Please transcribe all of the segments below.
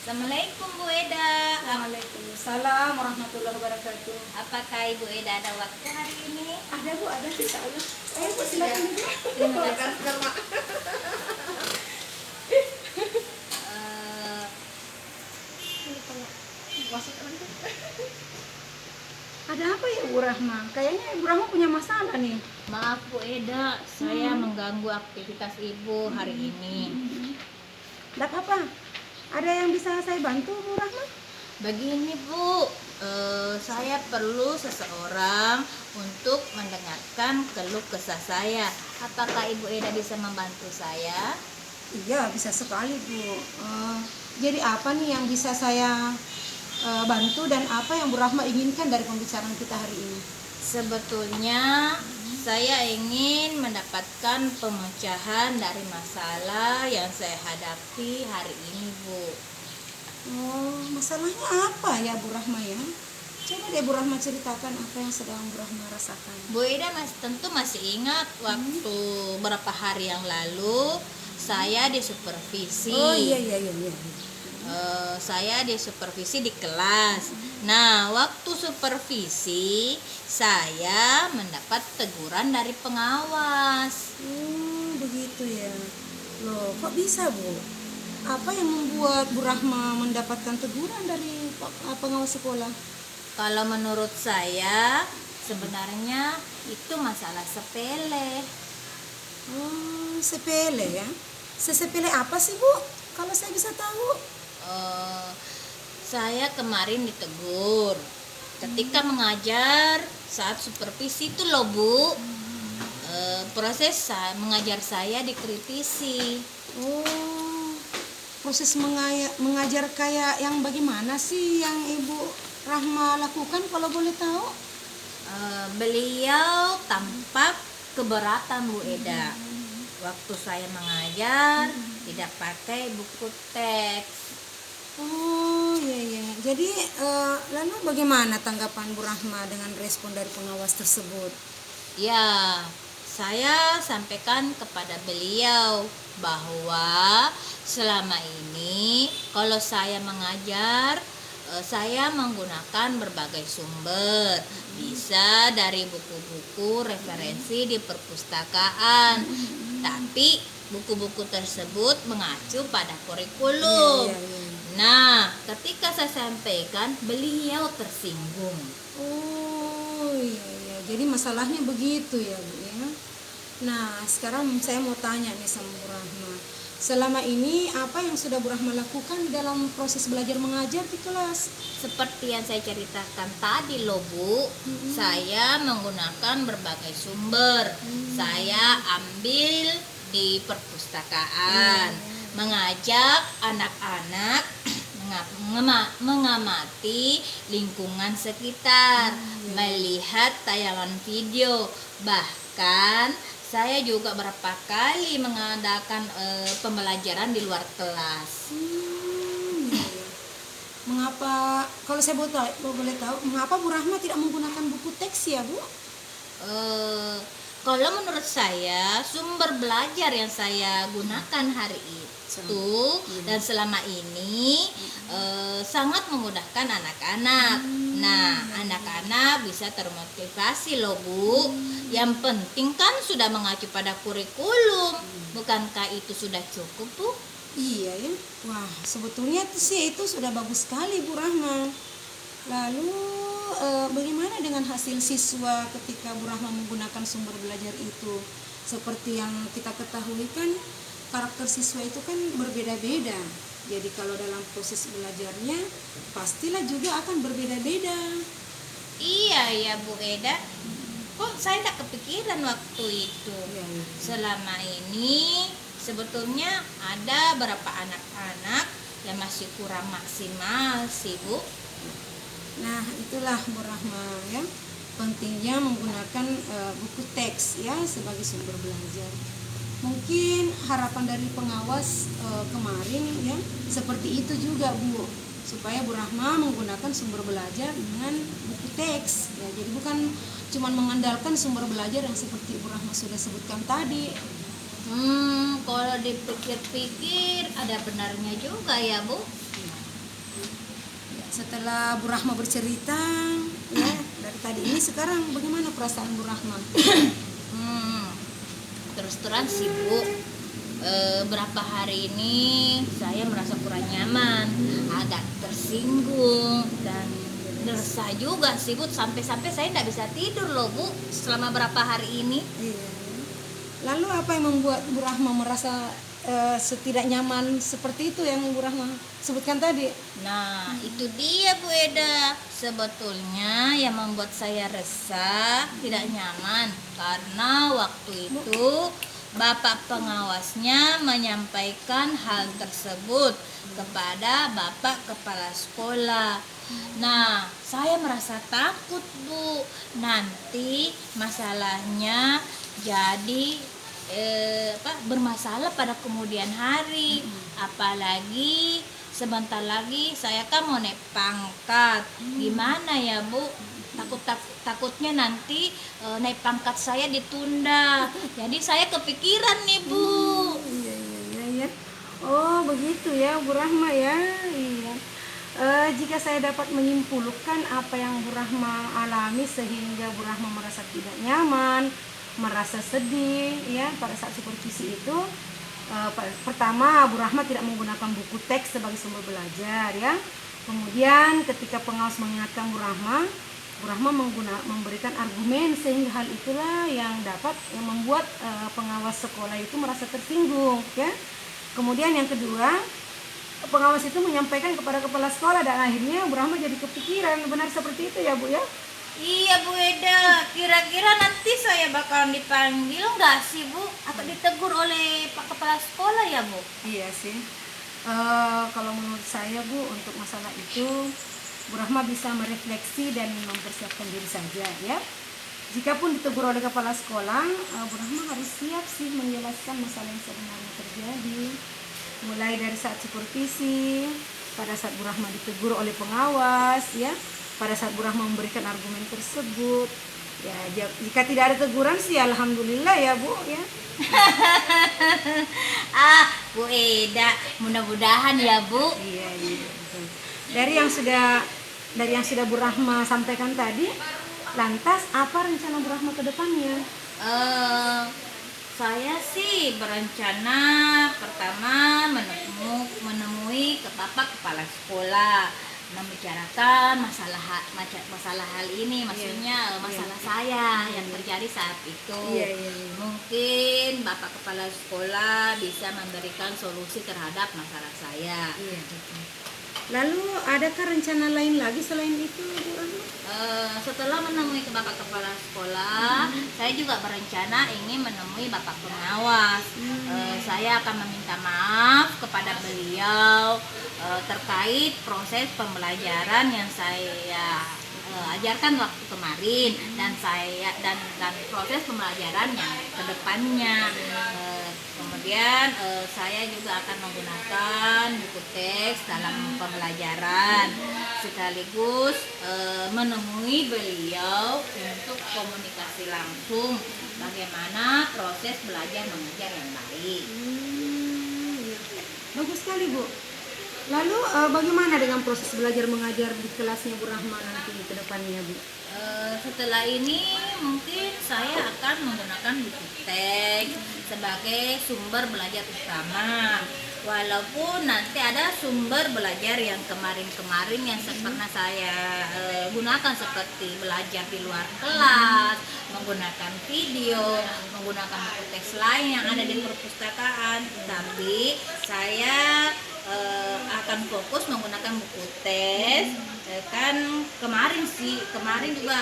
Assalamualaikum Bu Eda. Waalaikumsalam warahmatullahi wabarakatuh. Apakah Ibu Eda ada waktu hari ini? Ada Bu, ada insya Allah. Bu silakan Bu. Terima kasih. Eh, Ada apa ya Bu Rahma? Kayaknya Ibu Rahma punya masalah nih. Maaf Bu Eda, saya mengganggu aktivitas Ibu hari ini. Tidak apa-apa. Ada yang bisa saya bantu Bu Rahma? Begini Bu, saya perlu seseorang untuk mendengarkan keluh kesah saya. Apakah Ibu Eda bisa membantu saya? Iya, bisa sekali Bu. Jadi apa nih yang bisa saya bantu dan apa yang Bu Rahma inginkan dari pembicaraan kita hari ini? Sebetulnya saya ingin mendapatkan pemecahan dari masalah yang saya hadapi hari ini Bu. Masalahnya apa ya Bu Rahma ya? Coba deh Bu Rahma ceritakan apa yang sedang Bu Rahma rasakan. Bu Ida tentu masih ingat waktu beberapa hari yang lalu saya disupervisi. Oh iya. Saya disupervisi di kelas. Nah, waktu supervisi saya mendapat teguran dari pengawas. Begitu ya. Loh, kok bisa Bu? Apa yang membuat Bu Rahma mendapatkan teguran dari pengawas sekolah? Kalau menurut saya sebenarnya itu masalah sepele. Sepele ya? Sesepele apa sih Bu? Kalau saya bisa tahu. Saya kemarin ditegur ketika mengajar saat supervisi itu loh Bu. Proses mengajar saya dikritisi. Proses mengajar kayak yang bagaimana sih yang Ibu Rahma lakukan kalau boleh tahu? Beliau tampak keberatan Bu Eda. Waktu saya mengajar tidak pakai buku teks. Oh iya. Jadi lalu bagaimana tanggapan Bu Rahma dengan respon dari pengawas tersebut? Ya, saya sampaikan kepada beliau bahwa selama ini kalau saya mengajar saya menggunakan berbagai sumber, bisa dari buku-buku referensi di perpustakaan, tapi buku-buku tersebut mengacu pada kurikulum. Iya. Nah, ketika saya sampaikan, beliau tersinggung. Oh iya. Jadi masalahnya begitu ya Bu ya. Nah, sekarang saya mau tanya nih sama Bu Rahma. Selama ini apa yang sudah Bu Rahma lakukan dalam proses belajar mengajar di kelas? Seperti yang saya ceritakan tadi loh Bu, saya menggunakan berbagai sumber. Saya ambil di perpustakaan, mengajak anak-anak mengamati lingkungan sekitar, melihat tayangan video, bahkan saya juga berapa kali mengadakan pembelajaran di luar kelas. Mengapa, kalau saya boleh tahu, mengapa Bu Rahma tidak menggunakan buku teks ya Bu? Kalau menurut saya sumber belajar yang saya gunakan hari itu dan selama ini sangat memudahkan anak-anak. Nah, anak-anak bisa termotivasi loh Bu. Yang penting kan sudah mengacu pada kurikulum. Bukankah itu sudah cukup Bu? Iya ya. Wah, sebetulnya sih itu sudah bagus sekali Bu Rahma. Lalu bagaimana dengan hasil siswa ketika Bu Rahma menggunakan sumber belajar itu? Seperti yang kita ketahui kan karakter siswa itu kan berbeda-beda. Jadi kalau dalam proses belajarnya pastilah juga akan berbeda-beda. Iya ya Bu Eda. Kok saya tidak kepikiran waktu itu. Selama ini sebetulnya ada beberapa anak-anak yang masih kurang maksimal sih Bu. Nah, itulah Bu Rahma ya, pentingnya menggunakan buku teks ya sebagai sumber belajar. Mungkin harapan dari pengawas kemarin ya seperti itu juga Bu, supaya Bu Rahma menggunakan sumber belajar dengan buku teks ya. Jadi bukan cuma mengandalkan sumber belajar yang seperti Bu Rahma sudah sebutkan tadi. Kalau dipikir-pikir ada benarnya juga ya Bu. setelah Bu Rahma bercerita ya dari tadi ini, sekarang bagaimana perasaan Bu Rahma? Terus terang sih Bu, berapa hari ini saya merasa kurang nyaman, agak tersinggung dan resah juga sih Bu, sampai-sampai saya tidak bisa tidur loh Bu selama berapa hari ini. Iya. Lalu apa yang membuat Bu Rahma merasa setidak nyaman seperti itu yang Bu Rahma sebutkan tadi? Nah, itu dia Bu Eda. Sebetulnya yang membuat saya resah, tidak nyaman karena waktu itu Bapak pengawasnya menyampaikan hal tersebut kepada Bapak Kepala Sekolah. Nah, saya merasa takut Bu, nanti masalahnya jadi bermasalah pada kemudian hari. Apalagi sebentar lagi saya kan mau naik pangkat. Gimana ya Bu? Takutnya nanti naik pangkat saya ditunda. Jadi saya kepikiran nih Bu. Iya. Oh begitu ya Bu Rahma ya. Iya. Jika saya dapat menyimpulkan apa yang Bu Rahma alami sehingga Bu Rahma merasa tidak nyaman, merasa sedih ya pada saat supervisi itu, pertama Bu Rahma tidak menggunakan buku teks sebagai sumber belajar ya. Kemudian ketika pengawas mengingatkan Bu Rahma memberikan argumen, sehingga hal itulah yang membuat pengawas sekolah itu merasa tersinggung ya. Kemudian yang kedua, pengawas itu menyampaikan kepada kepala sekolah dan akhirnya Bu Rahma jadi kepikiran. Benar seperti itu ya Bu ya? Iya Bu Eda, kira-kira nanti saya bakalan dipanggil nggak sih Bu? Atau ditegur oleh Pak Kepala Sekolah ya Bu? Iya sih. Kalau menurut saya Bu, untuk masalah itu Bu Rahma bisa merefleksi dan mempersiapkan diri saja ya. Jikapun ditegur oleh kepala sekolah, Bu Rahma harus siap sih menjelaskan masalah yang sebenarnya terjadi. Mulai dari saat supervisi, pada saat Bu Rahma ditegur oleh pengawas ya, pada saat Bu Rahma memberikan argumen tersebut ya. Jika tidak ada teguran sih alhamdulillah ya Bu ya. Bu Eda, mudah-mudahan ya Bu. Iya betul. Dari yang sudah Bu Rahma sampaikan tadi, lantas apa rencana Bu Rahma ke depannya? Saya sih berencana pertama menemui ke Bapak Kepala Sekolah, membicarakan masalah hal ini, maksudnya masalah saya yang terjadi saat itu. Mungkin Bapak Kepala Sekolah bisa memberikan solusi terhadap masalah saya. Lalu adakah rencana lain lagi selain itu Bu Rahma? Setelah menemui ke Bapak Kepala Sekolah, saya juga berencana ingin menemui Bapak Pengawas. Saya akan meminta maaf kepada beliau terkait proses pembelajaran yang saya ajarkan waktu kemarin dan proses pembelajaran yang kedepannya. Kemudian saya juga akan menggunakan buku teks dalam pembelajaran, sekaligus menemui beliau untuk komunikasi langsung bagaimana proses belajar mengajar yang baik. Bagus sekali Bu. Lalu bagaimana dengan proses belajar mengajar di kelasnya Bu Rahma nanti ke depannya Bu? Setelah ini mungkin saya akan menggunakan buku teks sebagai sumber belajar utama. Walaupun nanti ada sumber belajar yang kemarin yang pernah saya gunakan, seperti belajar di luar kelas, menggunakan video, menggunakan buku teks lain yang ada di perpustakaan. Tapi saya akan fokus menggunakan buku teks. Kan kemarin juga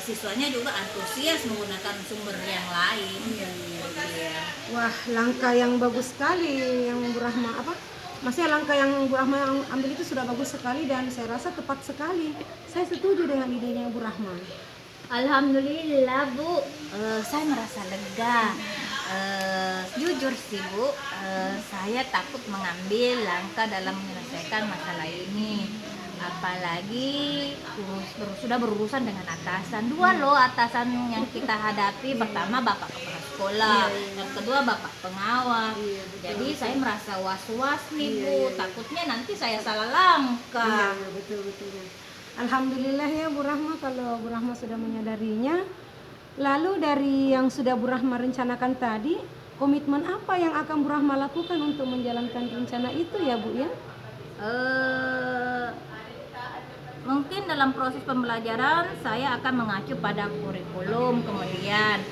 siswanya juga antusias menggunakan sumber yang lain. Iya. Wah, langkah yang bagus sekali yang Bu Rahma maksudnya langkah yang Bu Rahma ambil itu sudah bagus sekali dan saya rasa tepat sekali. Saya setuju dengan idenya Bu Rahma. Alhamdulillah Bu, saya merasa lega. Jujur sih Bu, saya takut mengambil langkah dalam menyelesaikan masalah ini. Apalagi sudah berurusan dengan atasan. Dua loh atasan yang kita hadapi. Pertama Bapak Kepala sekolah, Iya, iya. yang kedua bapak pengawas. Iya, betul, Jadi betul. saya merasa was-was nih Iya, Bu, iya, iya. takutnya nanti saya salah Iya, langkah. iya, betul betul. Alhamdulillah ya Bu Rahma kalau Bu Rahma sudah menyadarinya. Lalu dari yang sudah Bu Rahma rencanakan tadi, komitmen apa yang akan Bu Rahma lakukan untuk menjalankan rencana itu ya Bu ya? Eh, Mungkin dalam proses pembelajaran saya akan mengacu pada kurikulum, kemudian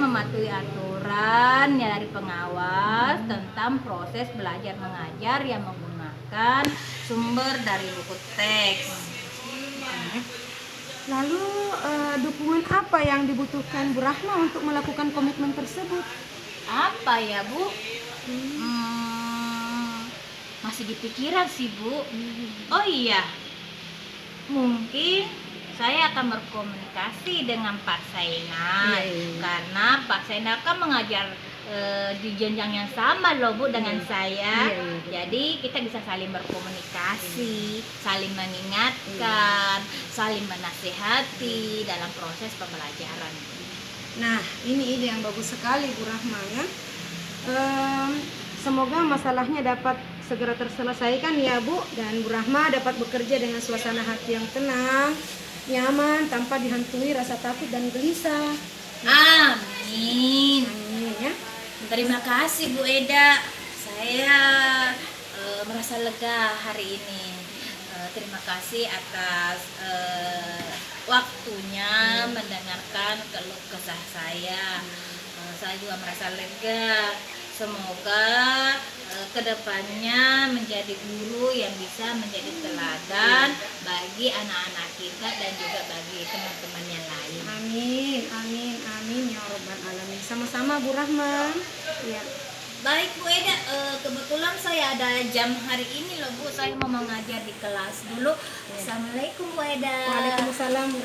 mematuhi aturan ya dari pengawas tentang proses belajar mengajar yang menggunakan sumber dari buku teks. Lalu dukungan apa yang dibutuhkan Bu Rahma untuk melakukan komitmen tersebut? Apa ya Bu? Masih di pikiran sih Bu. Oh iya, mungkin saya akan berkomunikasi dengan Pak Sainal. Iya, iya. Karena Pak Sainal kan mengajar di jenjang yang sama loh Bu dengan Iya. saya. Iya, iya, betul. Jadi kita bisa saling berkomunikasi, saling mengingatkan, saling menasihati dalam proses pembelajaran. Nah, ini ide yang bagus sekali Bu Rahma ya. Semoga masalahnya dapat segera terselesaikan ya Bu, dan Bu Rahma dapat bekerja dengan suasana hati yang tenang, nyaman, tanpa dihantui rasa takut dan gelisah. Amin. Amin ya. Terima kasih Bu Eda. Saya merasa lega hari ini. Terima kasih atas waktunya mendengarkan keluh kesah saya. Saya juga merasa lega. Semoga kedepannya menjadi guru yang bisa menjadi teladan bagi anak-anak kita dan juga bagi teman-teman yang lain. Amin, amin, amin ya Rabbal Alamin. Sama-sama Bu Rahma. Ya. Baik Bu Eda, kebetulan saya ada jam hari ini loh Bu. Saya mau mengajar di kelas dulu. Assalamualaikum Bu Eda. Waalaikumsalam Bu